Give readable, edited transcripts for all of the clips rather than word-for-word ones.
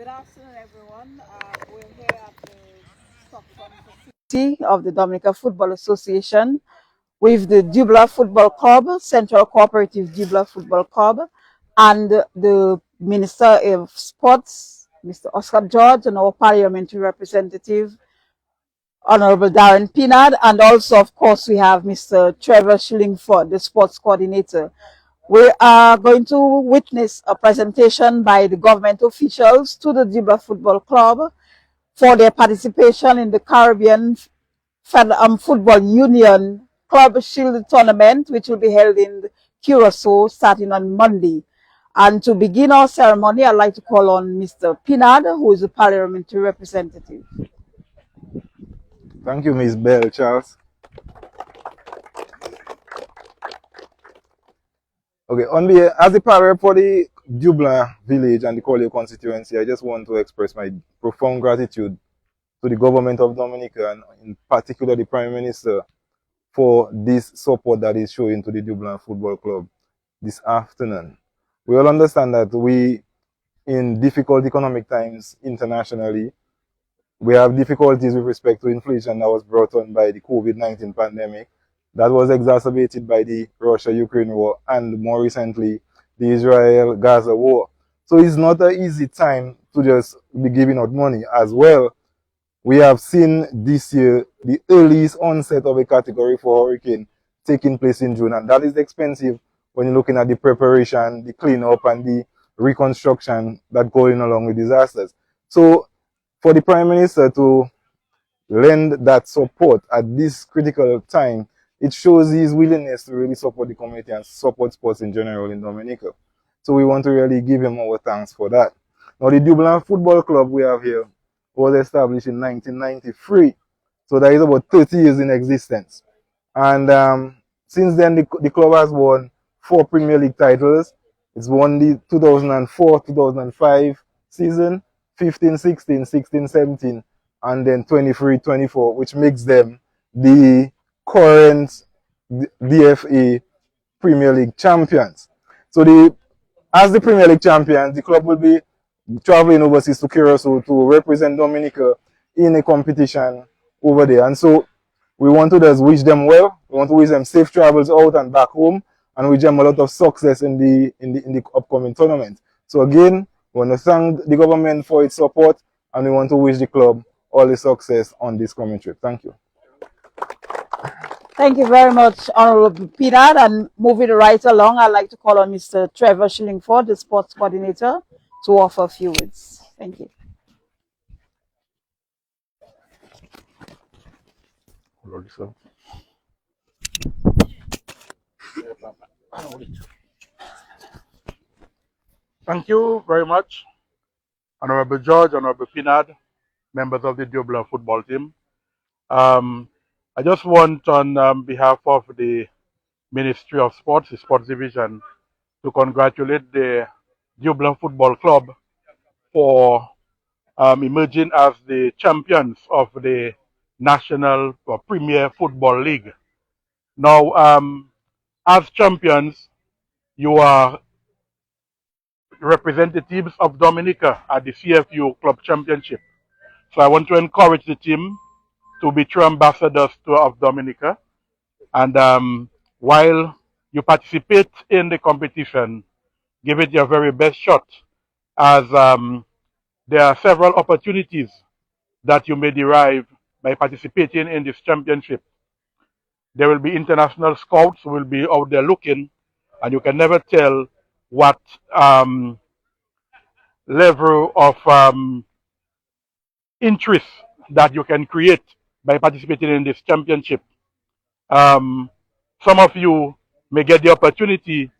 Good afternoon, everyone. We're here at the Stockton facility of the Dominica Football Association with the Dublanc Football Club, Central Cooperative Dublanc Football Club, and the Minister of Sports, Mr. Oscar George, and our Parliamentary representative, Honorable Darren Pinard, and also, of course, we have Mr. Trevor Shillingford, the sports coordinator. We are going to witness a presentation by the government officials to the Dublanc Football Club for their participation in the Caribbean Football Union Club Shield Tournament, which will be held in Curaçao starting on Monday. And to begin our ceremony, I'd like to call on Mr. Pinard, who is the parliamentary representative. Thank you, Ms. Bell Charles. Okay, as the parliament for the Dublanc village and the Collier constituency, I just want to express my profound gratitude to the government of Dominica and in particular the Prime Minister for this support that is showing to the Dublanc Football Club this afternoon. We all understand that in difficult economic times internationally, we have difficulties with respect to inflation that was brought on by the COVID-19 pandemic. That was exacerbated by the Russia-Ukraine war and more recently the Israel-Gaza war. So it's not an easy time to just be giving out money. As well, we have seen this year the earliest onset of a category 4 hurricane taking place in June, and that is expensive when you're looking at the preparation, the cleanup, and the reconstruction that going along with disasters. So for the Prime Minister to lend that support at this critical time, it shows his willingness to really support the community and support sports in general in Dominica. So we want to really give him our thanks for that. Now, the Dublanc Football Club we have here was established in 1993. So that is about 30 years in existence. And since then, the club has won 4 Premier League titles. It's won the 2004-2005 season, 15-16, 16-17, and then 23-24, which makes them the current DFA Premier League champions. So as the Premier League champions, the club will be traveling overseas to Curaçao to represent Dominica in a competition over there. And so we want to just wish them well. We want to wish them safe travels out and back home, and wish them a lot of success in the upcoming tournament. So again, we want to thank the government for its support, and we want to wish the club all the success on this coming trip. Thank you. Thank you very much, Honorable Pinard. And moving right along, I'd like to call on Mr. Trevor Shillingford, the sports coordinator, to offer a few words. Thank you. Thank you very much, Honorable George, Honorable Pinard, members of the Dublanc football team. I just want, on behalf of the Ministry of Sports, the Sports Division, to congratulate the Dublanc Football Club for emerging as the champions of the National Premier Football League. Now, as champions, you are representatives of Dominica at the CFU Club Championship. So I want to encourage the team to be true ambassadors of Dominica. And while you participate in the competition, give it your very best shot, as there are several opportunities that you may derive by participating in this championship. There will be international scouts who will be out there looking, and you can never tell what level of interest that you can create by participating in this championship. Some of you may get the opportunity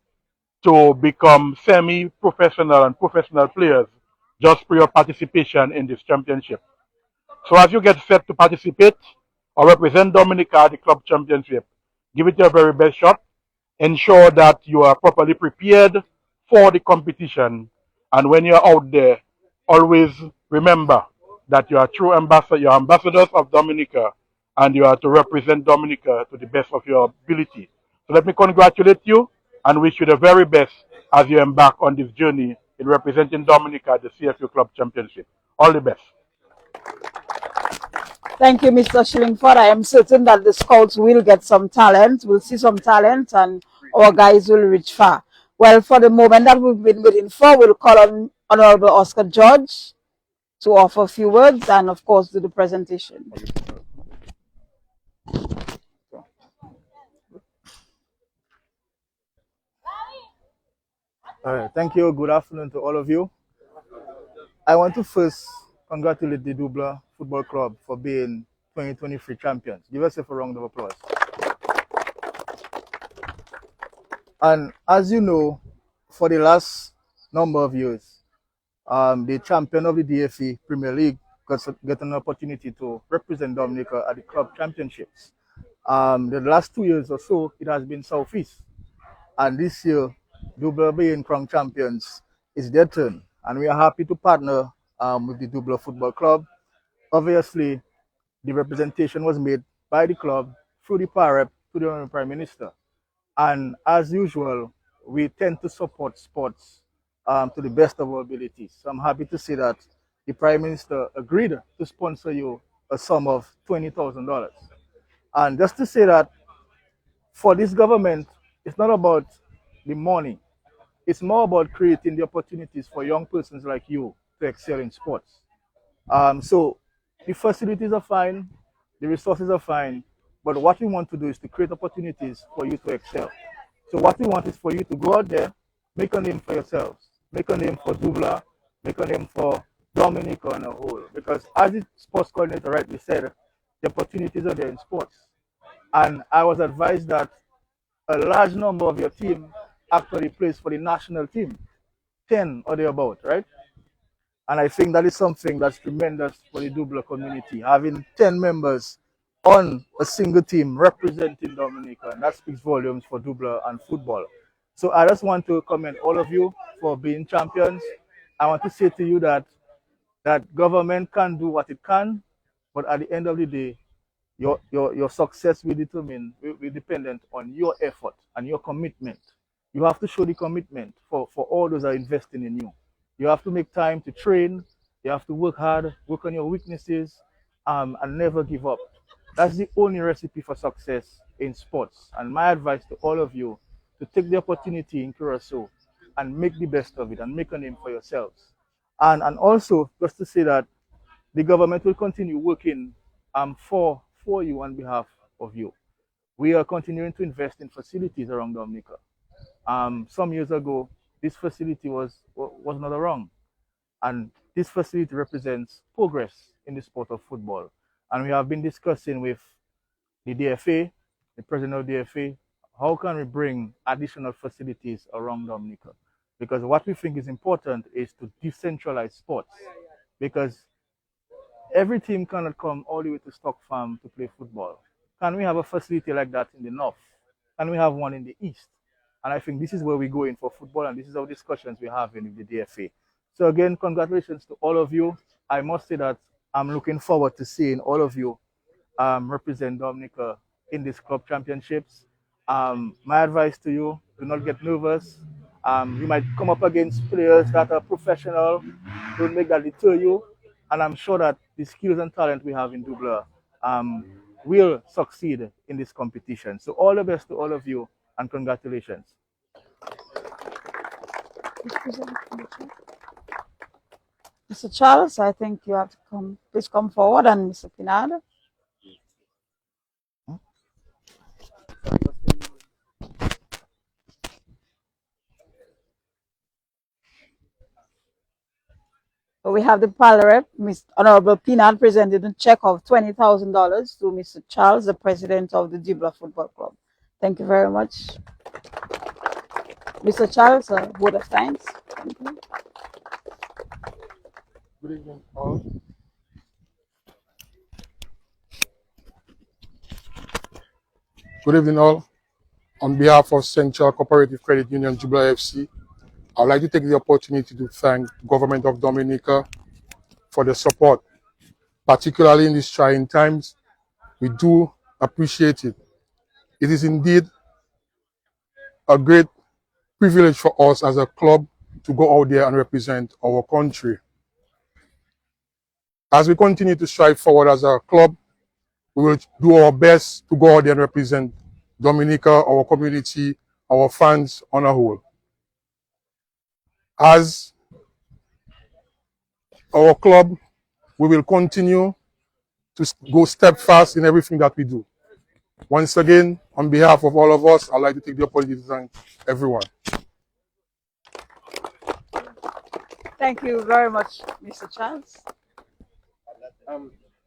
to become semi-professional and professional players just for your participation in this championship. So as you get set to participate or represent Dominica at the club championship, give it your very best shot. Ensure that you are properly prepared for the competition. And when you're out there, always remember that you are true ambassadors, you're ambassadors of Dominica, and you are to represent Dominica to the best of your ability. So let me congratulate you and wish you the very best as you embark on this journey in representing Dominica at the CFU Club Championship. All the best. Thank you, Mr. Shillingford. I am certain that the scouts will get some talent. We'll see some talent and our guys will reach far. Well, for the moment that we've been waiting for, we'll call on Honorable Oscar George to offer a few words and, of course, do the presentation. All right, thank you. Good afternoon to all of you. I want to first congratulate the Dublanc Football Club for being 2023 champions. Give yourself a round of applause. And as you know, for the last number of years, the champion of the DFE Premier League got an opportunity to represent Dominica at the club championships. The last 2 years or so, it has been Southeast. And this year, Dublanc being crowned champions, it's their turn. And we are happy to partner with the Dublanc Football Club. Obviously, the representation was made by the club through the PAREP to the Honorable Prime Minister. And as usual, we tend to support sports to the best of our abilities. So I'm happy to see that the Prime Minister agreed to sponsor you a sum of $20,000. And just to say that for this government, it's not about the money. It's more about creating the opportunities for young persons like you to excel in sports. So the facilities are fine, the resources are fine, but what we want to do is to create opportunities for you to excel. So what we want is for you to go out there, make a name for yourselves, make a name for Dublanc, make a name for Dominica on a whole. Because as the sports coordinator rightly said, the opportunities are there in sports. And I was advised that a large number of your team actually plays for the national team, 10 or thereabout, right? And I think that is something that's tremendous for the Dublanc community, having 10 members on a single team representing Dominica. And that speaks volumes for Dublanc and football. So I just want to commend all of you for being champions. I want to say to you that government can do what it can, but at the end of the day, your success will be dependent on your effort and your commitment. You have to show the commitment for all those that are investing in you. You have to make time to train. You have to work hard, work on your weaknesses, and never give up. That's the only recipe for success in sports. And my advice to all of you, to take the opportunity in Curaçao and make the best of it and make a name for yourselves. And also, just to say that the government will continue working for you on behalf of you. We are continuing to invest in facilities around Dominica. Some years ago, this facility was not wrong. And this facility represents progress in the sport of football. And we have been discussing with the DFA, the president of the DFA, how can we bring additional facilities around Dominica? Because what we think is important is to decentralize sports. Because every team cannot come all the way to Stock Farm to play football. Can we have a facility like that in the north? Can we have one in the east? And I think this is where we're going for football, and this is our discussions we're having with the DFA. So again, congratulations to all of you. I must say that I'm looking forward to seeing all of you represent Dominica in these club championships. My advice to you, do not get nervous. You might come up against players that are professional. Don't make that deter you. And I'm sure that the skills and talent we have in Dublanc will succeed in this competition. So all the best to all of you, and congratulations. Mr. Charles, I think you have to come. Please come forward, and Mr. Pinard. So we have the Parliamentary, Mr. Honorable Pinard, presented a check of $20,000 to Mr. Charles, the president of the Dublanc Football Club. Thank you very much. Mr. Charles, a word of thanks. Thank you. Good evening, all. Good evening, all. On behalf of Central Cooperative Credit Union Dublanc FC, I would like to take the opportunity to thank the government of Dominica for the support, particularly in these trying times. We do appreciate it. It is indeed a great privilege for us as a club to go out there and represent our country. As we continue to strive forward as a club, we will do our best to go out there and represent Dominica, our community, our fans on a whole. As our club, we will continue to go steadfast in everything that we do. Once again, on behalf of all of us, I'd like to take the opportunity to thank everyone. Thank you very much, Mr. Charles.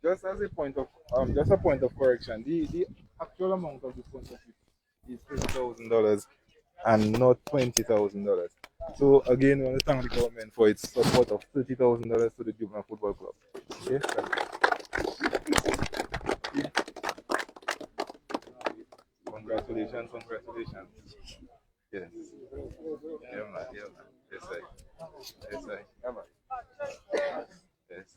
Just as a point of correction, the actual amount of the sponsorship is $30,000 and not $20,000. So again, we want to thank the government for its support of $30,000 to the Dublanc Football Club. Okay, congratulations. Yes. Yeah, man. Yes, sir. Yeah, man. Yes.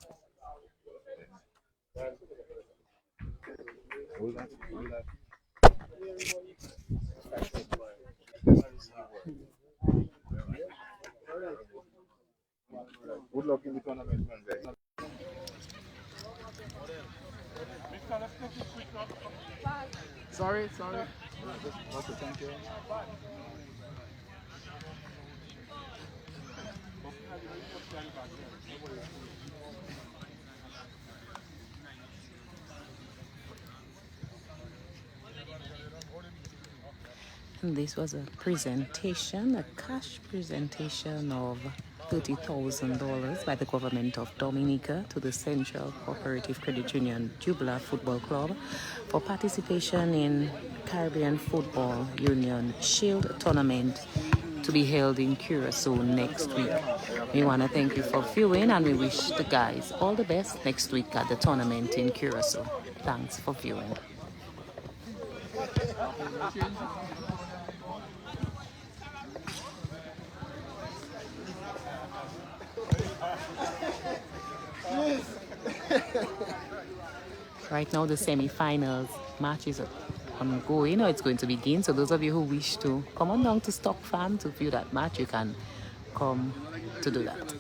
Hold on. Good luck in the tournament, man, guys. Sorry. Okay, thank you. And this was a presentation, a cash presentation of $30,000 by the government of Dominica to the Central Cooperative Credit Union Dublanc Football Club for participation in Caribbean Football Union Shield Tournament to be held in Curaçao next week. We want to thank you for viewing, and we wish the guys all the best next week at the tournament in Curaçao. Thanks for viewing. Right now, the semi-finals match is ongoing, or it's going to begin. So those of you who wish to come on down to Stock Farm to view that match, you can come to do that.